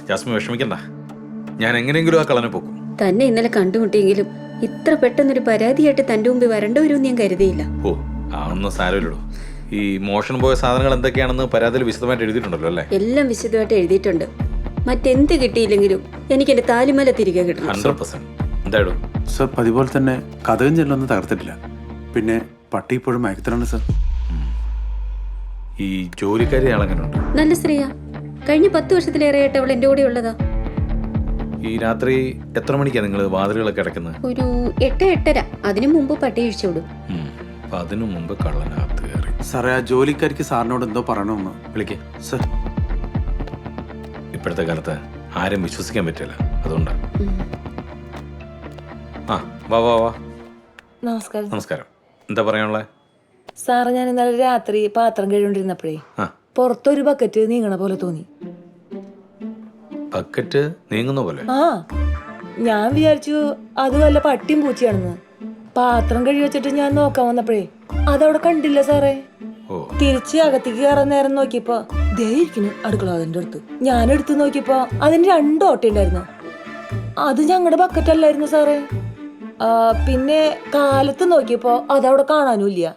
Jasmine വിഷമിക്കണ്ട, ഞാൻ എങ്ങനെയെങ്കിലും ആ കള്ളനെ പോക്കും. തന്നെ ഇന്നലെ കണ്ടുമുട്ടിയെങ്കിലും ഇത്ര പെട്ടെന്നൊരു പരാതിയായിട്ട് തന്റെ മുമ്പിൽ വരേണ്ട വരുമെന്ന് ഞാൻ കരുതിയില്ല. ഓ, അതൊന്നും സാരമില്ലടോ. ഈ മോഷണം പോയ സാധനങ്ങൾ എന്തൊക്കെയാണെന്ന് പരാതിയിൽ വിശദമായിട്ട് എഴുതിയിട്ടുണ്ടല്ലോ അല്ലേ? എല്ലാം വിശദമായിട്ട് എഴുതിയിട്ടുണ്ട്. മറ്റെന്ത് കിട്ടിയില്ലെങ്കിലും എനിക്ക് എന്റെ താലിമല തിരികെ കിട്ടണം. 100%. എന്തായാലും സർ പതിപോലെ തന്നെ കഥയും ചെല്ലൊന്നും തകർത്തിട്ടില്ല. പിന്നെ പട്ടി ഇപ്പോഴും മയക്കത്തിലാണ് സർ. ഈ ജോലിക്കാരി ആളെങ്ങനെയുണ്ട്? നല്ല സ്ത്രീയാ. കഴിഞ്ഞ 10 വർഷത്തിലേറെയായിട്ട് അവൾ എന്റെ കൂടെ ഉള്ളതാ. ഈ രാത്രി എത്ര മണിക്കാണ് നിങ്ങൾ വാതിലുകളൊക്കെ അടയ്ക്കുന്നത്? ഒരു 8-8:30. അതിനു മുമ്പ് പട്ടി അഴിച്ചുവിടും. അപ്പൊ അതിനു മുമ്പ് കള്ളനകത്ത് കയറി. സാറേ, ആ ജോലിക്കാരിക്ക് സാറിനോട് എന്തോ പറയണമെന്ന്. വിളിക്കേ. സർ, ഇപ്പോഴത്തെ കാലത്ത് ആരും വിശ്വസിക്കാൻ പറ്റില്ല, അതുകൊണ്ടാ. ആ, വാ വാ വാ. നമസ്കാരം. നമസ്കാരം. എന്താ പറയാനുള്ളത്? സാറ്, ഞാൻ ഇന്നലെ രാത്രി പാത്രം കഴികൊണ്ടിരുന്നപ്പോഴേ പുറത്തൊരു ബക്കറ്റ് നീങ്ങണ പോലെ തോന്നി. ബക്കറ്റ് നീങ്ങുന്ന പോലെ? ആ, ഞാൻ വിചാരിച്ചു അത് വല്ല പട്ടിയും പൂച്ചയാണെന്ന്. പാത്രം കഴുകി വെച്ചിട്ട് ഞാൻ നോക്കാൻ വന്നപ്പോഴേ അതവിടെ കണ്ടില്ല സാറേ. തിരിച്ച് അകത്തേക്ക് കയറാൻ നേരം നോക്കിയപ്പോ ദേ ഇരിക്കുന്നു അടുക്കള അതിന്റെ അടുത്ത്. ഞാൻ എടുത്ത് നോക്കിയപ്പോ അതിന് 2 ഓട്ടയുണ്ടായിരുന്നു. അത് ഞങ്ങളുടെ ബക്കറ്റ് അല്ലായിരുന്നു സാറേ. പിന്നെ കാലത്ത് നോക്കിയപ്പോ അതവിടെ കാണാനുമില്ല.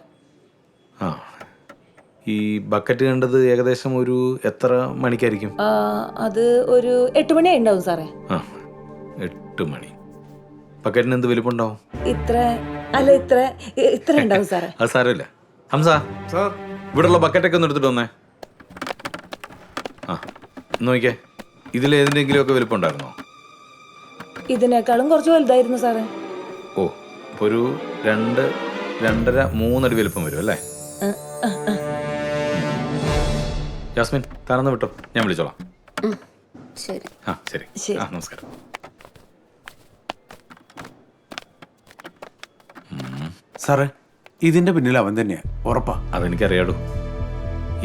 ആ, ഈ ബക്കറ്റ് കണ്ടത് ഏകദേശം ഒരു എത്ര മണിക്കായിരിക്കും? അത് ഒരു 8 മണി ഉണ്ടാവും സാറേ. ആ, 8 മണി. ബക്കറ്റിന് എന്ത് വലിപ്പമുണ്ടാവും? ഇത്ര ഉണ്ടാവും സാറേ. അത് സാരമില്ല. ഹംസ, ഇവിടെയുള്ള ബക്കറ്റൊക്കെ ഒന്ന് എടുത്തിട്ട് വന്നേ. ആ, നോക്കിയേ, ഇതിലേതിൻ്റെങ്കിലും ഒക്കെ വലിപ്പം ഉണ്ടായിരുന്നോ? ഇതിനേക്കാളും കുറച്ച് വലുതായിരുന്നു സാറേ. ഓ, അപ്പോൾ ഒരു 2, 2.5, 3 അടി വലിപ്പം വരും അല്ലേ? ജാസ്മിൻ, താനൊന്ന് വിട്ടോ, ഞാൻ വിളിച്ചോളാം. ശരി. ആ, ശരി. ആ, നമസ്കാരം. സാറേ, ഇതിന്റെ പിന്നിൽ അവൻ തന്നെയാ, ഉറപ്പാ. അതെനിക്കറിയാടൂ.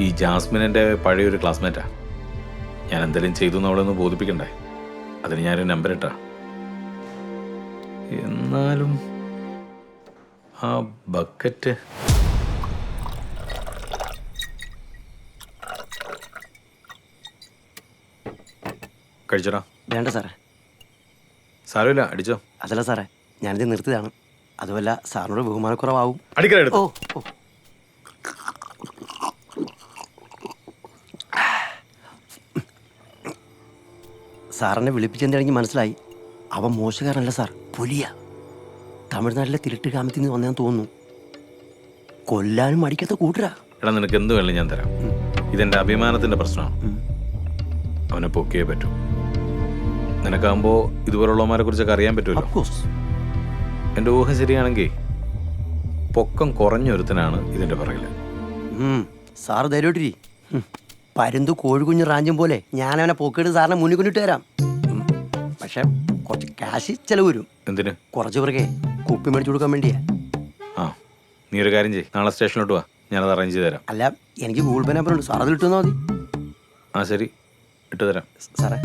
ഈ ജാസ്മിൻ എൻ്റെ പഴയൊരു ക്ലാസ്മേറ്റാ. ഞാൻ എന്തെങ്കിലും ചെയ്തു എന്ന് അവളെ ഒന്ന് ബോധിപ്പിക്കണ്ടേ? അതിന് ഞാനൊരു നമ്പർ ഇട്ടാ. എന്നാലും ആ ബക്കറ്റ് കഴിച്ചോടാ. വേണ്ട സാറേ. സാരമില്ല, അടിച്ചോ. അതല്ല സാറേ, ഞാനിത് നിർത്തിയതാണ്. അതുമല്ല, സാറിനോട് ബഹുമാനക്കുറവാകും. അടിക്കലെടുത്തു. ഓ, സാറിനെ വിളിപ്പിച്ചെന്താണെങ്കിൽ മനസ്സിലായി. അവൻ മോശക്കാരനല്ല സാർ, പുലിയ. തമിഴ്നാട്ടിലെ തിരുട്ട് ഗ്രാമത്തിൽ നിന്ന് വന്നതെന്ന് തോന്നുന്നു. കൊല്ലാനും അടിക്കാത്ത കൂട്ടരാ. എടാ, നിനക്ക് എന്ത് വേണം ഞാൻ തരാം. ഇതെന്റെ അഭിമാനത്തിന്റെ പ്രശ്നമാണ്. അവനെ പൊക്കിയേ പറ്റൂ. നിനക്കാകുമ്പോ ഇതുപോലുള്ളവന്മാരെ കുറിച്ചൊക്കെ അറിയാൻ പറ്റുമല്ലോ. എന്റെ ഊഹം ശരിയാണെങ്കിൽ പൊക്കം കുറഞ്ഞൊരുത്തനാണ് ഇതിന്റെ പുറകില്. സാറ് ധൈര്യമായിട്ടിരി. പരുന്ത് കോഴിക്കുഞ്ഞ് റാഞ്ചും പോലെ ഞാൻ അവനെ പോക്കിയിട്ട് സാറിനെ മുന്നിൽ കൊണ്ടിട്ട് തരാം. പക്ഷെ കുറച്ച് ക്യാഷ് ചെലവ് വരും. എന്തിന്? കുറച്ച് പിറകെ കുപ്പി മേടിച്ചു കൊടുക്കാൻ വേണ്ടിയാ. ആ, നീ ഒരു കാര്യം ചെയ്യ്, നാളെ സ്റ്റേഷനിലോട്ട് വാ, ഞാനത് അറേഞ്ച് ചെയ്ത് തരാം. അല്ല, എനിക്ക് ഗൂഗിൾ പേ നമ്പർ ഉണ്ട്, സാർ അത് ഇട്ടുവന്നാൽ മതി. ആ, ശരി, ഇട്ട് തരാം. സാറേ,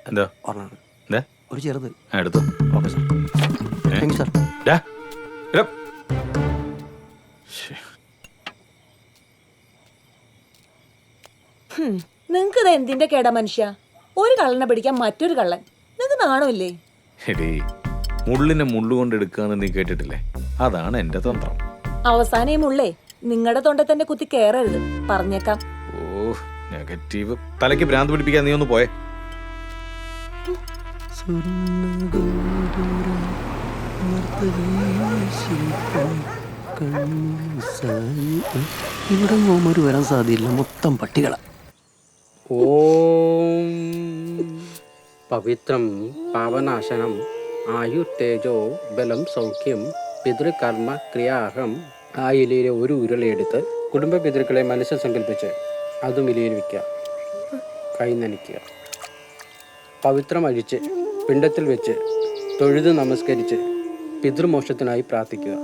എന്താ? ഒരെണ്ണം എന്താ? ഒരു ചെറുത്. ആ, എടുത്തു. Okay sir. Thank you sir. നിങ്ങക്ക് ഇത് എന്തിന്റെ കേടാ മനുഷ്യ? ഒരു കള്ളനെ പിടിക്കാൻ മറ്റൊരു കള്ളൻ. നിങ്ങക്ക് നാണമില്ലേ? എടീ, മുള്ളിനെ മുള്ളുകൊണ്ട് എടുക്കാന്ന് നീ കേട്ടിട്ടില്ലേ? അതാണ് എന്റെ തന്ത്രം. അവസാനം ഈ മുള്ളേ നിങ്ങളുടെ തൊണ്ട തന്നെ കുത്തി കേറരുത്, പറഞ്ഞേക്കാം. ഓ, നെഗറ്റീവ്. തലയ്ക്ക് ഭ്രാന്ത് പിടിപ്പിക്കാൻ നീ ഒന്ന് പോയേ. ഇവിടെ നോമര് വരാൻ സാധ്യതയില്ല, മൊത്തം പട്ടികള. ഓം പവിത്രം പാവനാശനം ആയുർതേജോ ബലം സൗഖ്യം പിതൃകർമ്മ ക്രിയാഹം. ആ ഇലയിലെ ഒരു ഉരുളയെടുത്ത് കുടുംബ പിതൃക്കളെ മനസ്സിൽ സങ്കല്പിച്ച് അതും ഇലയിൽ വയ്ക്കുക. കൈ നനയ്ക്കുക. പവിത്രം അഴിച്ച് പിണ്ടത്തിൽ വെച്ച് തൊഴുത് നമസ്കരിച്ച് പിതൃമോക്ഷത്തിനായി പ്രാർത്ഥിക്കുക.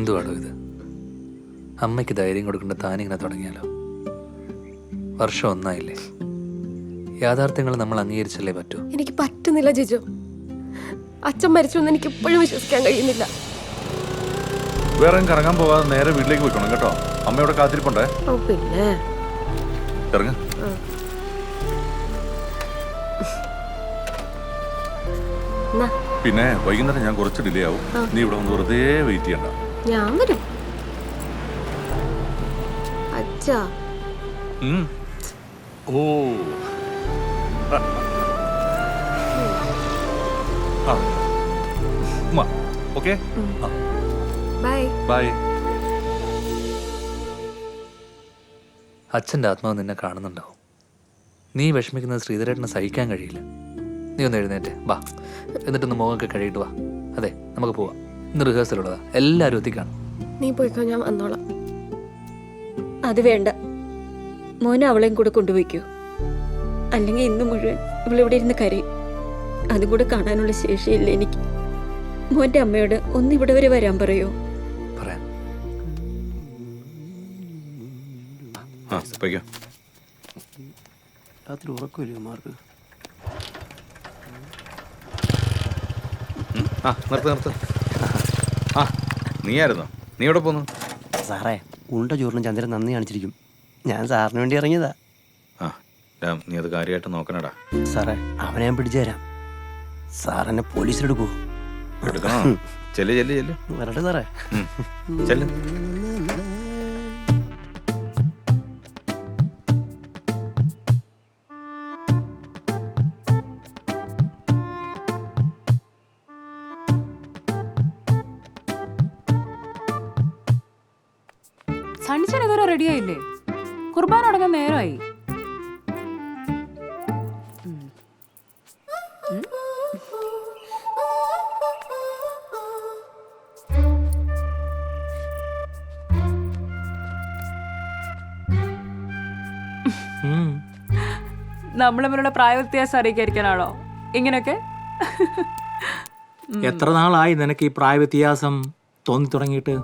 എന്തുവാടോ ഇത്? അമ്മയ്ക്ക് ധൈര്യം കൊടുക്കേണ്ട താനിങ്ങനെ തുടങ്ങിയാലോ? വർഷം ഒന്നായില്ലേ? യാഥാർത്ഥ്യങ്ങൾ നമ്മൾ അംഗീകരിച്ചല്ലേ പറ്റൂ. എനിക്ക് പറ്റുന്നില്ല ജിജു. അച്ഛൻ മരിച്ചൊന്നും എനിക്ക് ഇപ്പോഴും വിശ്വസിക്കാൻ കഴിയുന്നില്ല. വേറെ കറങ്ങാൻ പോകാതെ നേരെ വീട്ടിലേക്ക് പോയിക്കണം കേട്ടോ. അമ്മയോടെ കാത്തിരിപ്പുണ്ടേ. ഓ പിന്നെ ഇറങ്ങ. പിന്നെ വൈകുന്നേരം ഞാൻ കുറച്ച് ഡിലേ ആവും. നീ ഇവിടെ ഒന്ന് വെറുതെ വെയിറ്റ് ചെയ്യണ്ട. ഞാൻ വരും അച്ഛാ. ഓ ഓക്കെ ബൈ. ബൈ. അച്ഛൻ്റെ ആത്മാവ് നിന്നെ കാണുന്നുണ്ടാവും. നീ വിഷമിക്കുന്നത് ശ്രീധരേട്ടന് സഹിക്കാൻ കഴിയില്ല. നീ ഒന്ന് എഴുന്നേറ്റ് വാ, എന്നിട്ടൊന്ന് മുഖമൊക്കെ കഴിയിട്ട് വാ. അതെ, നമുക്ക് പോവാം. ഇന്ന് റിഹേഴ്സൽ ഉള്ളതാ, എല്ലാവരും എത്തിക്കാണും. നീ പോയിക്കോ, ഞാൻ വന്നോളാം. അത് വേണ്ട, മോനെ അവളെയും കൂടെ കൊണ്ടുപോയിക്കോ. അല്ലെങ്കിൽ ഇന്ന് മുഴുവൻ ഇവളിവിടെ ഇരുന്ന് കരയും. അതും കൂടെ കാണാനുള്ള ശേഷിയില്ല എനിക്ക്. മോന്റെ അമ്മയോട് ഒന്ന് ഇവിടെ വരെ വരാൻ പറയോ? പറയാം. രാത്രി ഉറക്കമില്ല മാർക്ക്. നിർത്ത്. നീയായിരുന്നോ? നീ എവിടെ പോന്നു? സാറേ, ഉണ്ട ചോറിനും ചന്ദ്രൻ നന്ദി കാണിച്ചിരിക്കും. ഞാൻ സാറിന് വേണ്ടി ഇറങ്ങിയതാ. നീ അത് കാര്യമായിട്ട് നോക്കണടാ. സാറേ, അവനെ ഞാൻ പിടിച്ചു തരാം. സാർ എന്നെ പോലീസിലെടുക്കൂ. എടുക്കണോ? ചെല്ല്. വരട്ടെ സാറേ. ചെല്ല്. സണ്ണിച്ചൻ ഇതുവരെ റെഡിയായില്ലേ? കുർബാന അടങ്ങാൻ നേരമായി. നമ്മൾ തമ്മിലുള്ള പ്രായ വ്യത്യാസം അറിയിക്കാതിരിക്കാനാണോ ഇങ്ങനെയൊക്കെ? എത്ര നാളായി നിനക്ക് ഈ പ്രായ വ്യത്യാസം തോന്നി തുടങ്ങിയിട്ട്?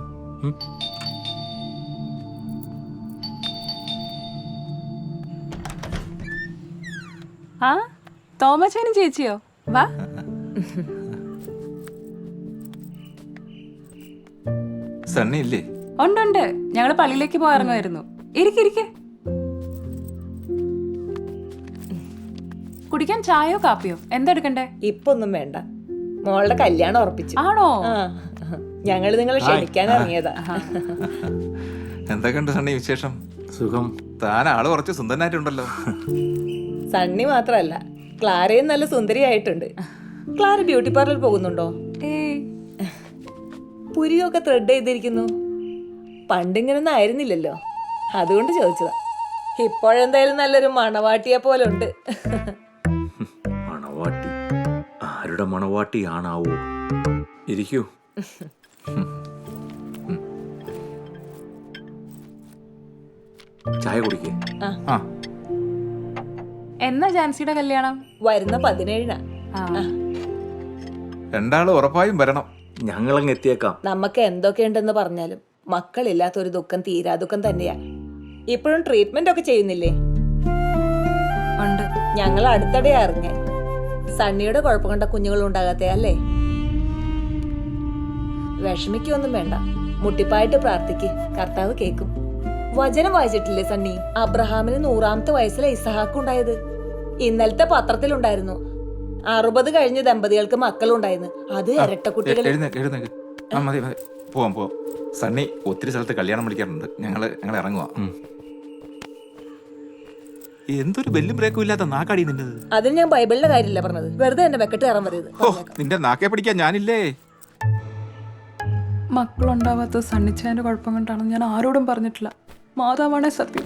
ആ, തോമച്ചനും ചേച്ചിയോ? വാ. സണ്ണി ഇല്ലേ? ഉണ്ട്. ഞങ്ങള് പള്ളിയിലേക്ക് പോയിറങ്ങുമായിരുന്നു. ഇരിക്കെ. കുടിക്കാൻ ചായയോ കാപ്പിയോ എന്തെടുക്കണ്ടേ? ഇപ്പൊ ഒന്നും വേണ്ട. മോളുടെ കല്യാണം ഉറപ്പിച്ചു. ആണോ? ഞങ്ങള് നിങ്ങളെ ക്ഷണിക്കാൻ ഇറങ്ങിയതാ. എന്തൊക്കെയുണ്ട് സണ്ണി വിശേഷം? സുഖം. താൻ ആള് കുറച്ച് സുന്ദരനായിട്ടുണ്ടല്ലോ. സണ്ണി മാത്രല്ല, ക്ലാരയും നല്ല സുന്ദരിയായിട്ടുണ്ട്. ക്ലാര ബ്യൂട്ടി പാർലർ പോകുന്നുണ്ടോ? പുരിയൊക്കെ ത്രെഡ് ചെയ്തിരിക്കുന്നു. പണ്ടിങ്ങനൊന്നും ആയിരുന്നില്ലല്ലോ, അതുകൊണ്ട് ചോദിച്ചതാ. ഇപ്പോഴെന്തായാലും നല്ലൊരു മണവാട്ടിയെ പോലെ ഉണ്ട്. മണവാട്ടി? ആരുടെ മണവാട്ടി ആണാവോ? ഇരിക്കൂ. ചായ കുടിക്കേ. എന്നാ ജാൻസിയുടെ കല്യാണം? വരുന്ന 17-നാ. രണ്ടാളും ഉറപ്പായും വരണം. ഞങ്ങളങ്ങ് എത്തിയേക്കാം. നമുക്ക് എന്തൊക്കെയുണ്ടെന്ന് പറഞ്ഞാലും മക്കളില്ലാത്തൊരു ദുഃഖം തീരാ ദുഃഖം തന്നെയാ. ഇപ്പോഴും ട്രീറ്റ്മെന്റ് ഒക്കെ ചെയ്യുന്നില്ലേ? ഉണ്ട്. ഞങ്ങൾ അടുത്തിടെ അറിഞ്ഞേ സണ്ണിയുടെ കുഴപ്പം കണ്ട കുഞ്ഞുങ്ങൾ ഉണ്ടാകാത്ത അല്ലേ? വിഷമിക്കൊന്നും വേണ്ട, മുട്ടിപ്പായിട്ട് പ്രാർത്ഥിക്ക്, കർത്താവ് കേൾക്കും. വചനം വായിച്ചിട്ടില്ലേ സണ്ണി? അബ്രഹാമിന് 100ാമത്തെ വയസ്സിലെ ഇസഹാക്ക് ഉണ്ടായത്. ഇന്നലത്തെ പത്രത്തിലുണ്ടായിരുന്നു 60 കഴിഞ്ഞ ദമ്പതികൾക്ക് മക്കളുണ്ടായിരുന്നു. അത് ഇരട്ടക്കുട്ടികൾ. മതി പോവാം. സണ്ണി ഒത്തിരി സ്ഥലത്ത് കല്യാണം വിളിക്കാറുണ്ട്. ഞങ്ങൾ ഇറങ്ങുക. എന്തൊരു ബെല്ലും ബ്രേക്കും ഇല്ലാത്ത നാക്കാടി നിന്നത്. അതിന് ഞാൻ ബൈബിളിന്റെ കാര്യമില്ല പറഞ്ഞത്, വെറുതെ എന്നെ വെക്കട്ട് കയറാൻ പറയത്. നിന്റെ നാക്കെ പിടിക്കാൻ ഞാനില്ലേ? മക്കളുണ്ടാവാത്ത സണ്ണിച്ചേന്റെ കുഴപ്പം കൊണ്ടാണെന്ന് ഞാൻ ആരോടും പറഞ്ഞിട്ടില്ല. മാതാവാണേ സത്യം.